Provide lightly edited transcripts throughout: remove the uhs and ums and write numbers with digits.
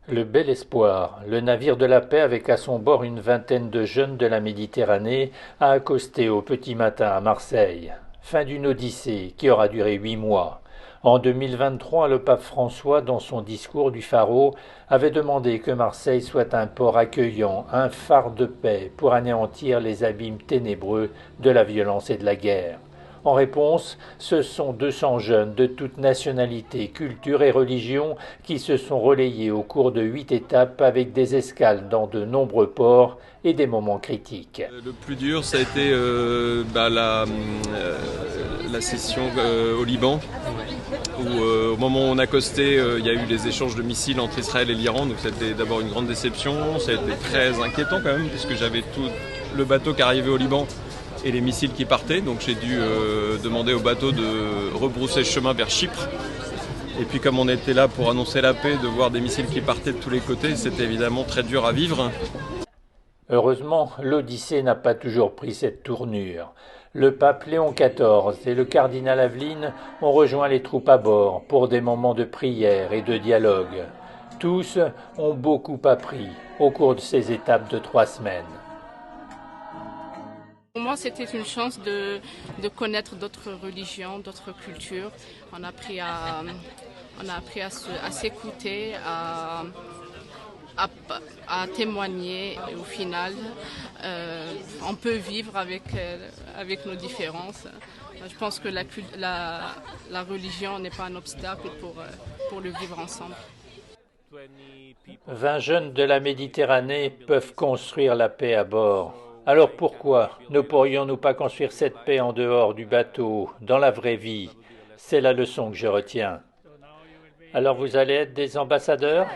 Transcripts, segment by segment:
Le Bel Espoir, le navire de la paix avec à son bord une vingtaine de jeunes de la Méditerranée, a accosté au petit matin à Marseille. Fin d'une odyssée qui aura duré 8 mois. En 2023, le pape François, dans son discours du Pharo, avait demandé que Marseille soit un port accueillant, un phare de paix pour anéantir les abîmes ténébreux de la violence et de la guerre. En réponse, ce sont 200 jeunes de toutes nationalités, cultures et religions qui se sont relayés au cours de 8 étapes avec des escales dans de nombreux ports et des moments critiques. Le plus dur, ça a été la session au Liban, où au moment où on accostait, il y a eu des échanges de missiles entre Israël et l'Iran, donc c'était d'abord une grande déception, ça a été très inquiétant quand même, puisque j'avais tout le bateau qui arrivait au Liban et les missiles qui partaient, donc j'ai dû demander au bateau de rebrousser le chemin vers Chypre. Et puis comme on était là pour annoncer la paix, de voir des missiles qui partaient de tous les côtés, c'était évidemment très dur à vivre. Heureusement, l'Odyssée n'a pas toujours pris cette tournure. Le pape Léon XIV et le cardinal Aveline ont rejoint les troupes à bord pour des moments de prière et de dialogue. Tous ont beaucoup appris au cours de ces étapes de 3 semaines. Pour moi, c'était une chance de connaître d'autres religions, d'autres cultures. On a appris à s'écouter, à témoigner. Et au final, on peut vivre avec nos différences. Je pense que la religion n'est pas un obstacle pour le vivre ensemble. 20 jeunes de la Méditerranée peuvent construire la paix à bord. Alors pourquoi ne pourrions-nous pas construire cette paix en dehors du bateau, dans la vraie vie? C'est la leçon que je retiens. Alors vous allez être des ambassadeurs?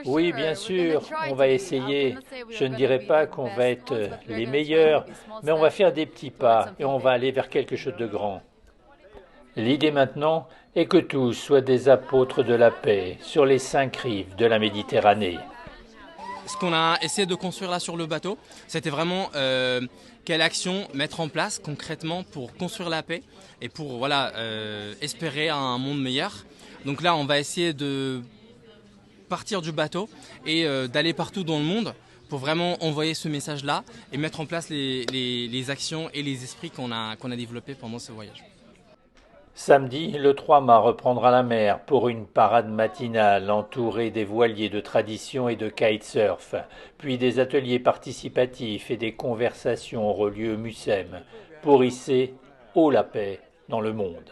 Oui, bien sûr, on va essayer. Je ne dirais pas qu'on va être les meilleurs, mais on va faire des petits pas et on va aller vers quelque chose de grand. L'idée maintenant est que tous soient des apôtres de la paix sur les 5 rives de la Méditerranée. Ce qu'on a essayé de construire là sur le bateau, c'était vraiment quelle action mettre en place concrètement pour construire la paix et pour espérer un monde meilleur. Donc là, on va essayer de partir du bateau et d'aller partout dans le monde pour vraiment envoyer ce message-là et mettre en place les actions et les esprits qu'on a développés pendant ce voyage. Samedi, le 3 mars reprendra la mer pour une parade matinale entourée des voiliers de tradition et de kitesurf, puis des ateliers participatifs et des conversations auront lieu au Mucem pour hisser haut la paix dans le monde.